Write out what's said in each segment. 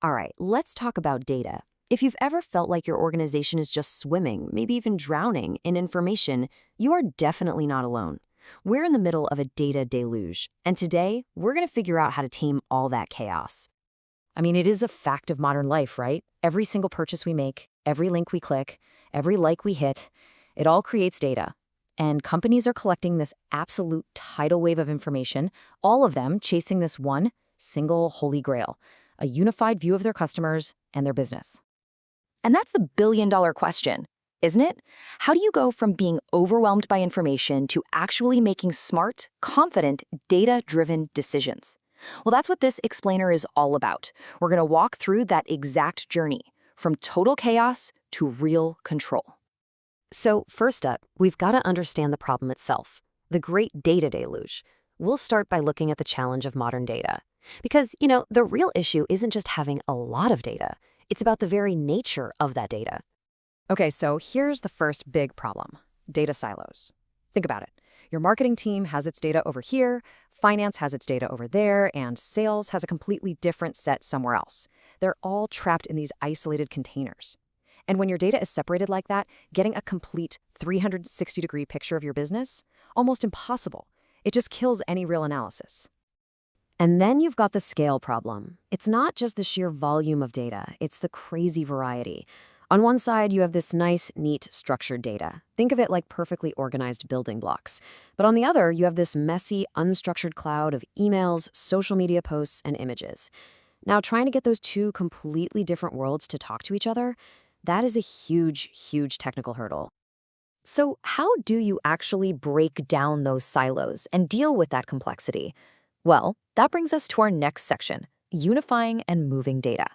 All right, let's talk about data. If you've ever felt like your organization is just swimming, maybe even drowning in information, you are definitely not alone. We're in the middle of a data deluge, and today we're going to figure out how to tame all that chaos. I mean, it is a fact of modern life, right? Every single purchase we make, every link we click, every like we hit, it all creates data. And companies are collecting this absolute tidal wave of information, all of them chasing this one single holy grail, a unified view of their customers and their business. And that's the billion-dollar question, isn't it? How do you go from being overwhelmed by information to actually making smart, confident, data-driven decisions? Well, that's what this explainer is all about. We're going to walk through that exact journey, from total chaos to real control. So first up, we've got to understand the problem itself, the great data deluge. We'll start by looking at the challenge of modern data. Because, the real issue isn't just having a lot of data. It's about the very nature of that data. Okay, so here's the first big problem, data silos. Think about it. Your marketing team has its data over here, finance has its data over there, and sales has a completely different set somewhere else. They're all trapped in these isolated containers. And when your data is separated like that, getting a complete 360-degree picture of your business, almost impossible. It just kills any real analysis. And then you've got the scale problem. It's not just the sheer volume of data, it's the crazy variety. On one side, you have this nice, neat, structured data. Think of it like perfectly organized building blocks. But on the other, you have this messy, unstructured cloud of emails, social media posts, and images. Now, trying to get those two completely different worlds to talk to each other, that is a huge, huge technical hurdle. So how do you actually break down those silos and deal with that complexity? Well, that brings us to our next section, unifying and moving data.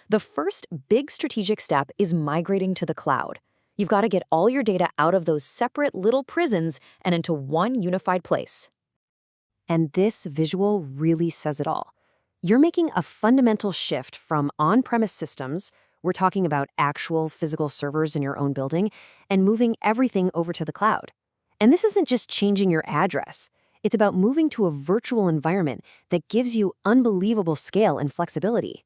The first big strategic step is migrating to the cloud. You've got to get all your data out of those separate little prisons and into one unified place. And this visual really says it all. You're making a fundamental shift from on-premise systems, we're talking about actual physical servers in your own building, and moving everything over to the cloud. And this isn't just changing your address. It's about moving to a virtual environment that gives you unbelievable scale and flexibility.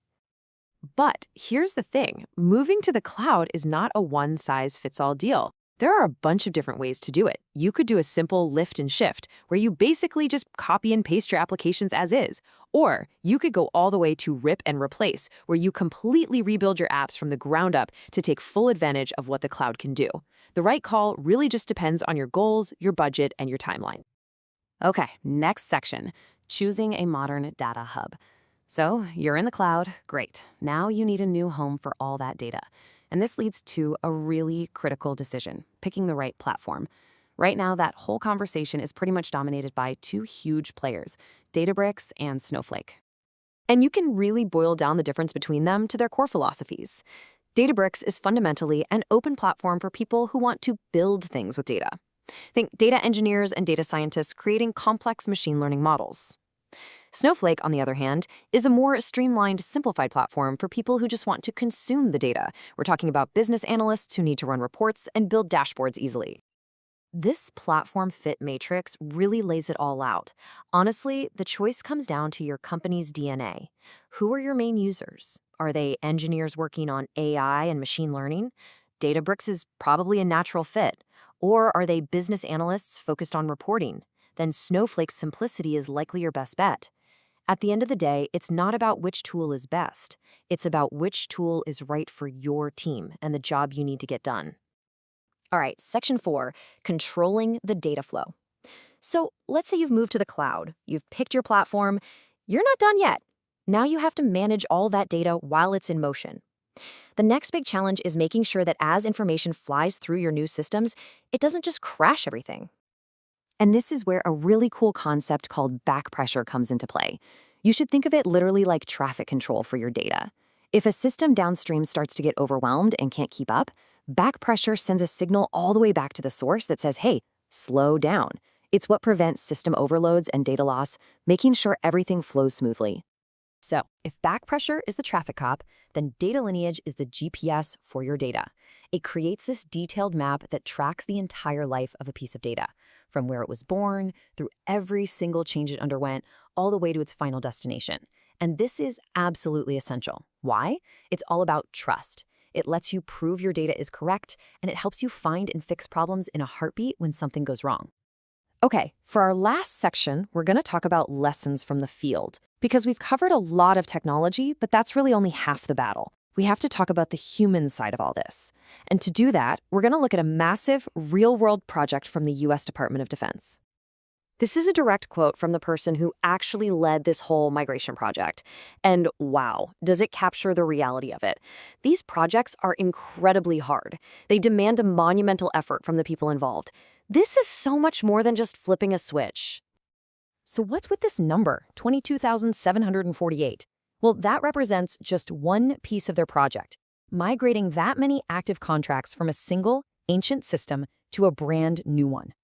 But here's the thing, moving to the cloud is not a one-size-fits-all deal. There are a bunch of different ways to do it. You could do a simple lift and shift, where you basically just copy and paste your applications as is. Or you could go all the way to rip and replace, where you completely rebuild your apps from the ground up to take full advantage of what the cloud can do. The right call really just depends on your goals, your budget, and your timeline. Okay, next section, choosing a modern data hub. So you're in the cloud, great. Now you need a new home for all that data. And this leads to a really critical decision, picking the right platform. Right now, that whole conversation is pretty much dominated by two huge players, Databricks and Snowflake. And you can really boil down the difference between them to their core philosophies. Databricks is fundamentally an open platform for people who want to build things with data. Think data engineers and data scientists creating complex machine learning models. Snowflake, on the other hand, is a more streamlined, simplified platform for people who just want to consume the data. We're talking about business analysts who need to run reports and build dashboards easily. This platform fit matrix really lays it all out. Honestly, the choice comes down to your company's DNA. Who are your main users? Are they engineers working on AI and machine learning? Databricks is probably a natural fit. Or are they business analysts focused on reporting? Then Snowflake's simplicity is likely your best bet. At the end of the day, it's not about which tool is best. It's about which tool is right for your team and the job you need to get done. All right, section 4, controlling the data flow. So let's say you've moved to the cloud, you've picked your platform, you're not done yet. Now you have to manage all that data while it's in motion. The next big challenge is making sure that as information flies through your new systems, it doesn't just crash everything. And this is where a really cool concept called back pressure comes into play. You should think of it literally like traffic control for your data. If a system downstream starts to get overwhelmed and can't keep up, back pressure sends a signal all the way back to the source that says, hey, slow down. It's what prevents system overloads and data loss, making sure everything flows smoothly. So, if back pressure is the traffic cop, then data lineage is the GPS for your data. It creates this detailed map that tracks the entire life of a piece of data, from where it was born, through every single change it underwent, all the way to its final destination. And this is absolutely essential. Why? It's all about trust. It lets you prove your data is correct, and it helps you find and fix problems in a heartbeat when something goes wrong. Okay, for our last section, we're going to talk about lessons from the field. Because we've covered a lot of technology, but that's really only half the battle. We have to talk about the human side of all this. And to do that, we're going to look at a massive, real-world project from the U.S. Department of Defense. This is a direct quote from the person who actually led this whole migration project. And wow, does it capture the reality of it? These projects are incredibly hard. They demand a monumental effort from the people involved. This is so much more than just flipping a switch. So what's with this number, 22,748? Well, that represents just one piece of their project, migrating that many active contracts from a single, ancient system to a brand new one.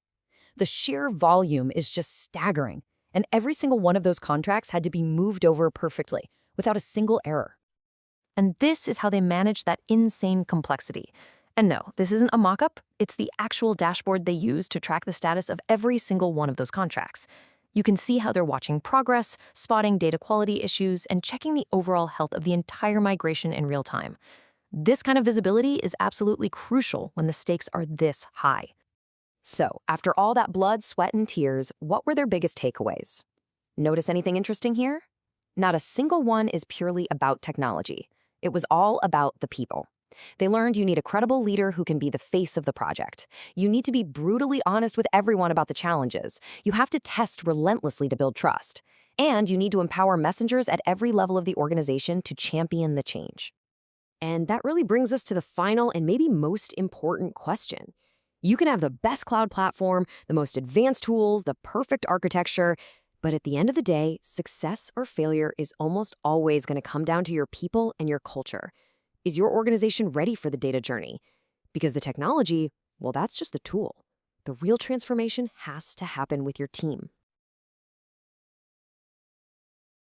The sheer volume is just staggering, and every single one of those contracts had to be moved over perfectly, without a single error. And this is how they manage that insane complexity. And no, this isn't a mock-up, it's the actual dashboard they use to track the status of every single one of those contracts. You can see how they're watching progress, spotting data quality issues, and checking the overall health of the entire migration in real time. This kind of visibility is absolutely crucial when the stakes are this high. So, after all that blood, sweat, and tears, what were their biggest takeaways? Notice anything interesting here? Not a single one is purely about technology. It was all about the people. They learned you need a credible leader who can be the face of the project. You need to be brutally honest with everyone about the challenges. You have to test relentlessly to build trust. And you need to empower messengers at every level of the organization to champion the change. And that really brings us to the final and maybe most important question. You can have the best cloud platform, the most advanced tools, the perfect architecture, but at the end of the day, success or failure is almost always going to come down to your people and your culture. Is your organization ready for the data journey? Because the technology, well, that's just the tool. The real transformation has to happen with your team.